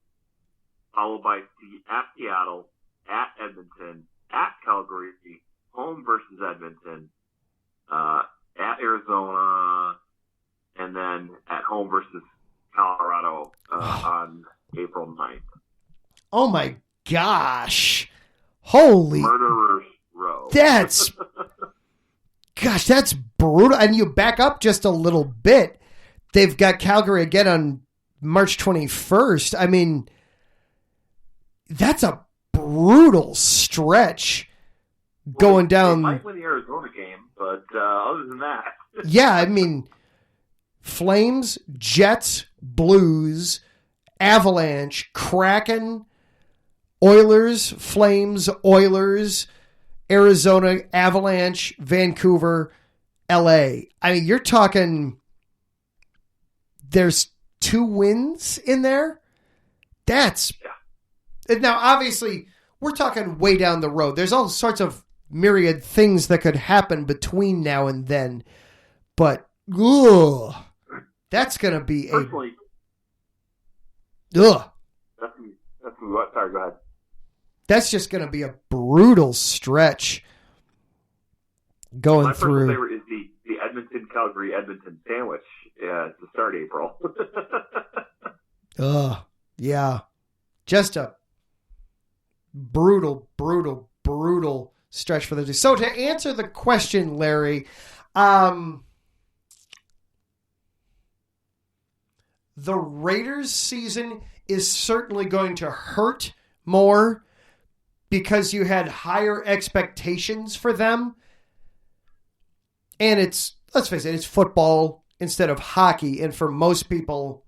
followed by at Seattle, at Edmonton, at Calgary, home versus Edmonton, at Arizona, and then at home versus Colorado on April 9th. Oh my gosh. Holy. Murderer's Row. That's brutal. And you back up just a little bit. They've got Calgary again on March 21st. I mean, that's a brutal stretch going down. They might win the Arizona game, but other than that. Yeah, I mean, Flames, Jets, Blues, Avalanche, Kraken, Oilers, Flames, Oilers, Arizona, Avalanche, Vancouver, LA. I mean, you're talking, there's 2 wins in there. Now, obviously, we're talking way down the road. There's all sorts of myriad things that could happen between now and then. But, that's going to be Personally, Ugh. That's what? Sorry, go ahead. That's just going to be a brutal stretch going through. My personal favorite is the Edmonton-Calgary-Edmonton sandwich to start April. Yeah. Just a brutal stretch for the day. So to answer the question, Larry, the Raiders season is certainly going to hurt more because you had higher expectations for them. And it's, let's face it, it's football instead of hockey. And for most people,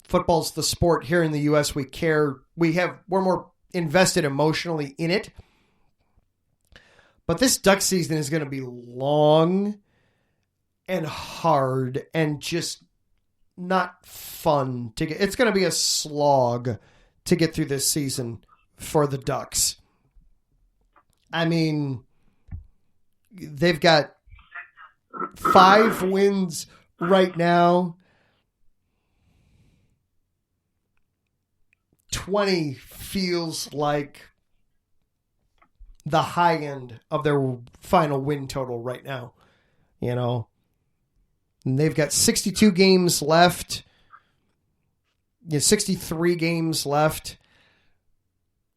football's the sport here in the U.S. we care. We're more invested emotionally in it. But this Duck season is going to be long and hard and just not fun to get. It's going to be a slog to get through this season for the Ducks. I mean, they've got 5 wins right now. 20 feels like the high end of their final win total right now. You know, and they've got 62 games left. 63 games left.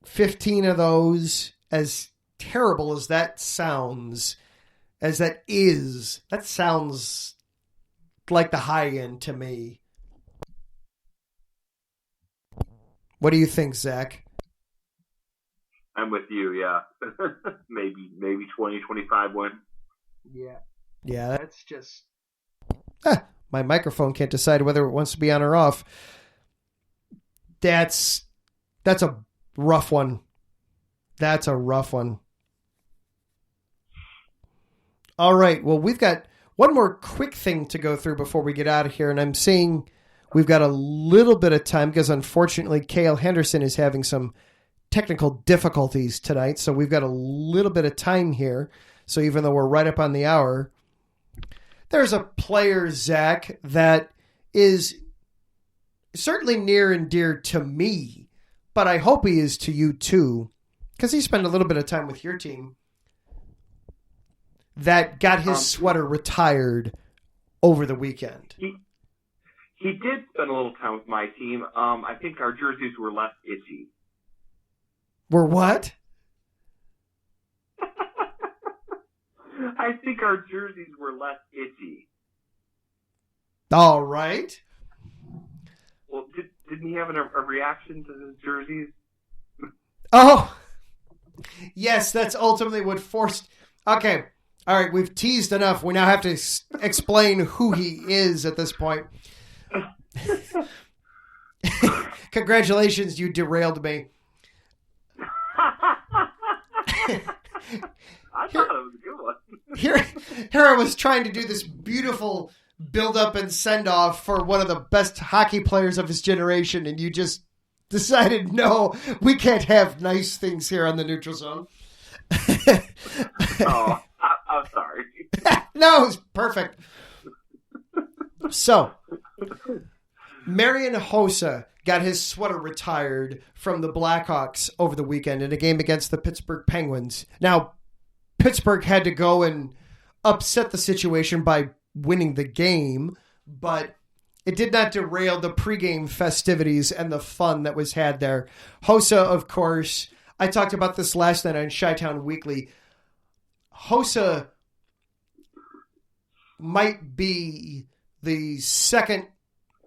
15 of those, as terrible as that sounds, that sounds like the high end to me. What do you think, Zach? I'm with you, yeah. maybe 20, 25 wins. Yeah. Yeah, that's just... my microphone can't decide whether it wants to be on or off. That's a rough one. That's a rough one. All right, well, we've got one more quick thing to go through before we get out of here, and I'm seeing we've got a little bit of time because, unfortunately, Cale Henderson is having some technical difficulties tonight, so we've got a little bit of time here. So even though we're right up on the hour, there's a player, Zach, that is certainly near and dear to me, but I hope he is to you too, because he spent a little bit of time with your team, that got his sweater retired over the weekend. He did spend a little time with my team. I think our jerseys were less itchy. Were what? I think our jerseys were less itchy. All right. Well, didn't he have a reaction to his jerseys? Oh, yes, that's ultimately what forced... Okay, all right, we've teased enough. We now have to explain who he is at this point. Congratulations, you derailed me. I thought it was a good one. Here I was trying to do this beautiful build-up and send-off for one of the best hockey players of his generation, and you just decided, no, we can't have nice things here on the Neutral Zone. Oh, I'm sorry. No, it was perfect. So, Marian Hossa got his sweater retired from the Blackhawks over the weekend in a game against the Pittsburgh Penguins. Now, Pittsburgh had to go and upset the situation by winning the game, but it did not derail the pregame festivities and the fun that was had there. Hossa, of course, I talked about this last night on Chi-Town Weekly. Hossa might be the second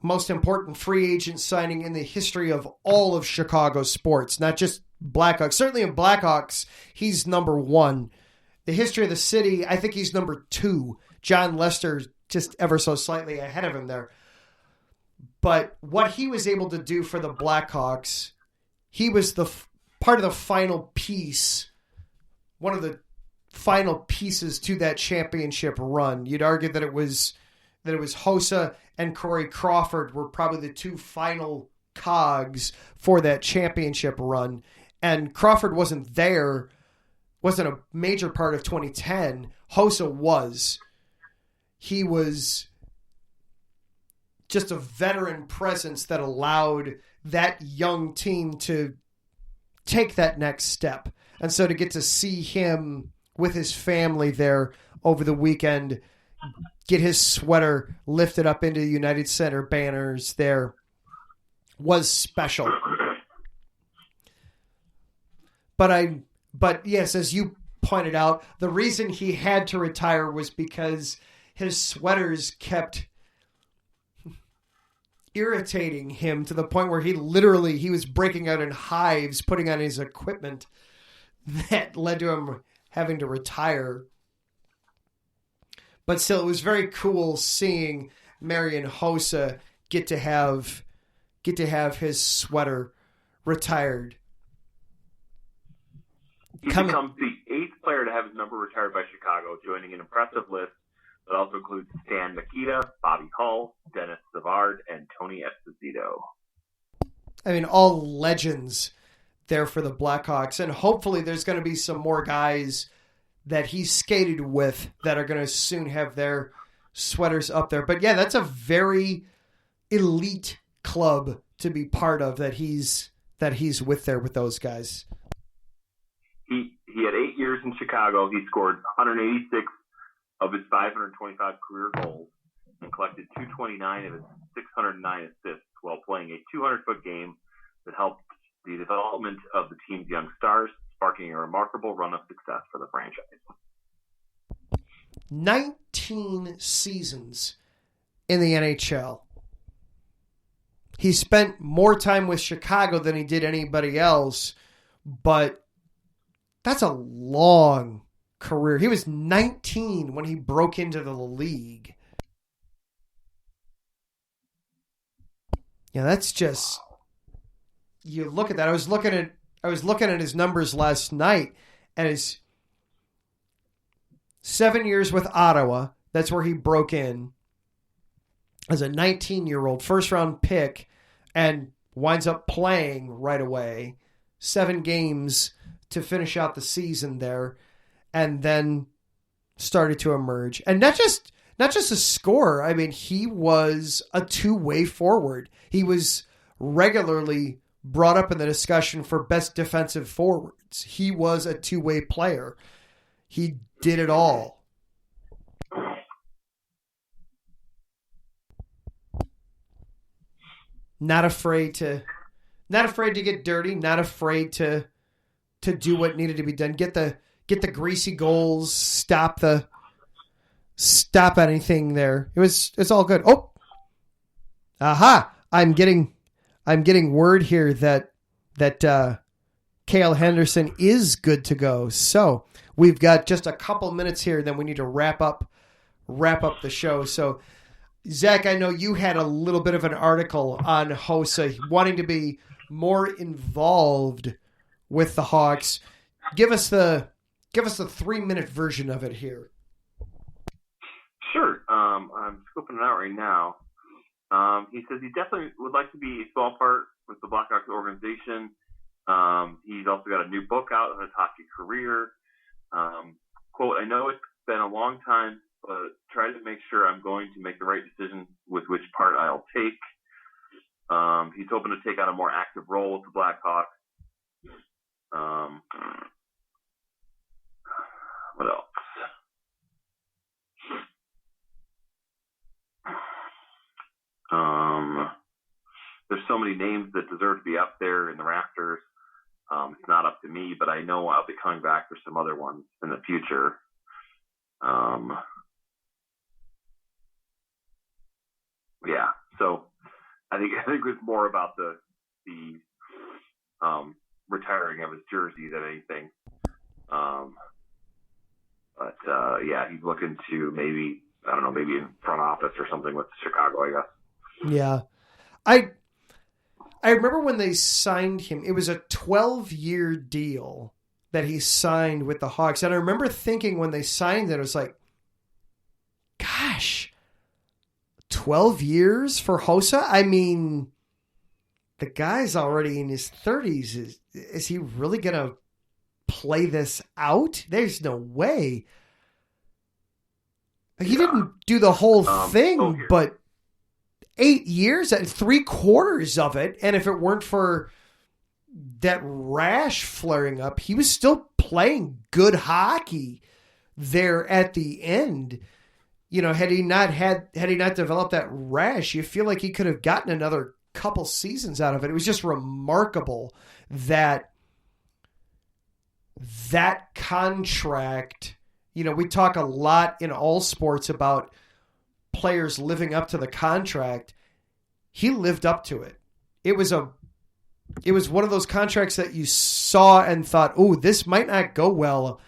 most important free agent signing in the history of all of Chicago sports, not just Blackhawks. Certainly in Blackhawks, he's number one. The history of the city, I think he's number 2. John Lester just ever so slightly ahead of him there. But what he was able to do for the Blackhawks, he was the part of the final piece, one of the final pieces to that championship run. You'd argue that it was Hossa and Corey Crawford were probably the 2 final cogs for that championship run. And Crawford wasn't a major part of 2010. Hossa was. He was just a veteran presence that allowed that young team to take that next step. And so to get to see him with his family there over the weekend, get his sweater lifted up into the United Center banners there, was special. But yes, as you pointed out, the reason he had to retire was because his sweaters kept irritating him to the point where he was breaking out in hives, putting on his equipment that led to him having to retire. But still, it was very cool seeing Marian Hossa get to have his sweater retired. He becomes the 8th player to have his number retired by Chicago, joining an impressive list that also includes Stan Mikita, Bobby Hull, Dennis Savard, and Tony Esposito. I mean, all legends there for the Blackhawks, and hopefully there's going to be some more guys that he skated with that are going to soon have their sweaters up there. But yeah, that's a very elite club to be part of that he's with there with those guys. He had 8 years in Chicago. He scored 186 of his 525 career goals and collected 229 of his 609 assists while playing a 200-foot game that helped the development of the team's young stars, sparking a remarkable run of success for the franchise. 19 seasons in the NHL. He spent more time with Chicago than he did anybody else, but that's a long career. He was 19 when he broke into the league. Yeah, that's just, you look at that. I was looking at his numbers last night, and his 7 years with Ottawa, that's where he broke in as a 19-year-old first-round pick and winds up playing right away. 7 games to finish out the season there, and then started to emerge. And not just a scorer. I mean, he was a two-way forward. He was regularly brought up in the discussion for best defensive forwards. He was a two-way player. He did it all. Not afraid to get dirty, not afraid to do what needed to be done. Get the greasy goals, stop anything there. It's all good. Oh. Aha. I'm getting word here that Cale Henderson is good to go. So we've got just a couple minutes here, then we need to wrap up the show. So Zach, I know you had a little bit of an article on Hossa wanting to be more involved with the Hawks. Give us the 3-minute version of it here. Sure. I'm scoping it out right now. He says he definitely would like to be a small part with the Blackhawks organization. He's also got a new book out on his hockey career. Quote, I know it's been a long time, but try to make sure I'm going to make the right decision with which part I'll take. He's hoping to take on a more active role with the Blackhawks. What else? There's so many names that deserve to be up there in the rafters. It's not up to me, but I know I'll be coming back for some other ones in the future. Yeah, so I think it was more about the retiring of his jersey than anything. But yeah, he's looking to maybe in front office or something with Chicago, I guess. Yeah. I remember when they signed him, it was a 12-year deal that he signed with the Hawks. And I remember thinking when they signed it, it was like, gosh, 12 years for Hossa? I mean, the guy's already in his 30s. Is he really going to play this out? There's no way. He didn't do the whole thing, but 8 years, 3/4 of it. And if it weren't for that rash flaring up, he was still playing good hockey there at the end. You know, had he not developed that rash, you feel like he could have gotten another couple seasons out of it. It was just remarkable that contract, you know, we talk a lot in all sports about players living up to the contract. He lived up to it. It was one of those contracts that you saw and thought, oh, this might not go well.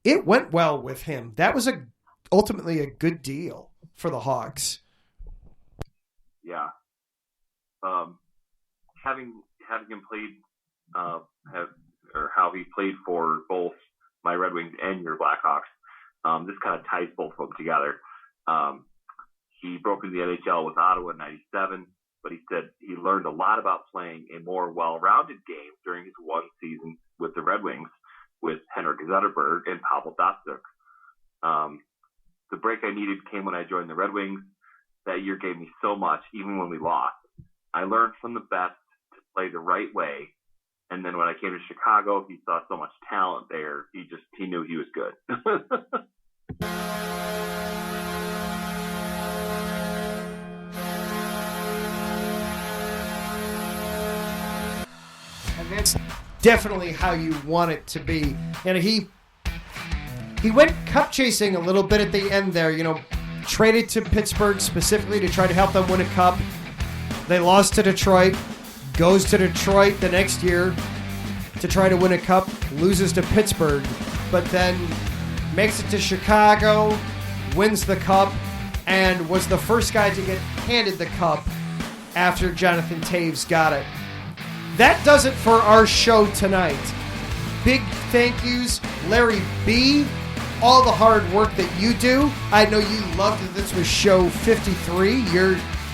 It went well with him. That was ultimately a good deal for the Hawks. Yeah. Having him played, how he played for both my Red Wings and your Blackhawks, this kind of ties both of them together. He broke into the NHL with Ottawa in '97, but he said he learned a lot about playing a more well-rounded game during his one season with the Red Wings with Henrik Zetterberg and Pavel Datsyuk. The break I needed came when I joined the Red Wings. That year gave me so much, even when we lost. I learned from the best to play the right way. And then when I came to Chicago, he saw so much talent there. He knew he was good. And that's definitely how you want it to be. And he went cup chasing a little bit at the end there, traded to Pittsburgh specifically to try to help them win a cup. They lost to Detroit, goes to Detroit the next year to try to win a cup, loses to Pittsburgh, but then makes it to Chicago, wins the cup, and was the first guy to get handed the cup after Jonathan Toews got it. That does it for our show tonight. Big thank yous, Larry B., all the hard work that you do. I know you loved that this was show 53,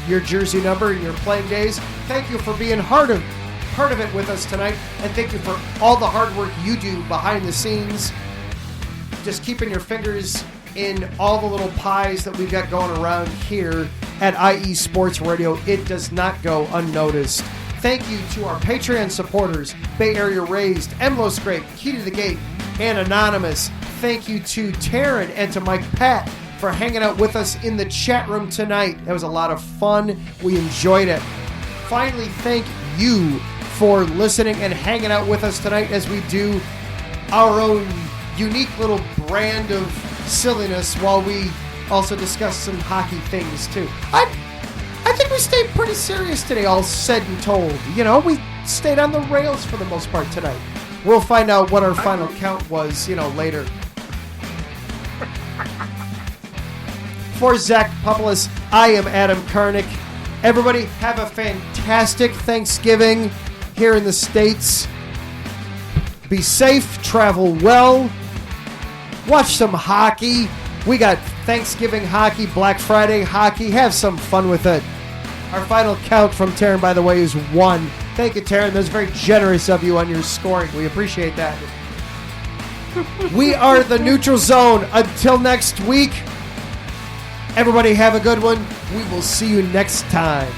your jersey number and your playing days. Thank you for being part of it with us tonight, and thank you for all the hard work you do behind the scenes, just keeping your fingers in all the little pies that we've got going around here at IE Sports Radio. It does not go unnoticed. Thank you to our Patreon supporters, Bay Area Raised, Emlo Scrape, Key to the Gate, and Anonymous. Thank you to Taryn and to Mike Pat for hanging out with us in the chat room tonight. That was a lot of fun. We enjoyed it. Finally, thank you for listening and hanging out with us tonight as we do our own unique little brand of silliness while we also discuss some hockey things too. I think we stayed pretty serious today, all said and told. We stayed on the rails for the most part tonight. We'll find out what our final count was, later. For Zach Popoulos, I am Adam Karnick. Everybody have a fantastic Thanksgiving here in the States. Be safe, travel well, watch some hockey. We got Thanksgiving hockey, Black Friday hockey. Have some fun with it. Our final count from Taryn, by the way, is 1. Thank you, Taryn. That was very generous of you on your scoring. We appreciate that. We are the Neutral Zone. Until next week, everybody have a good one. We will see you next time.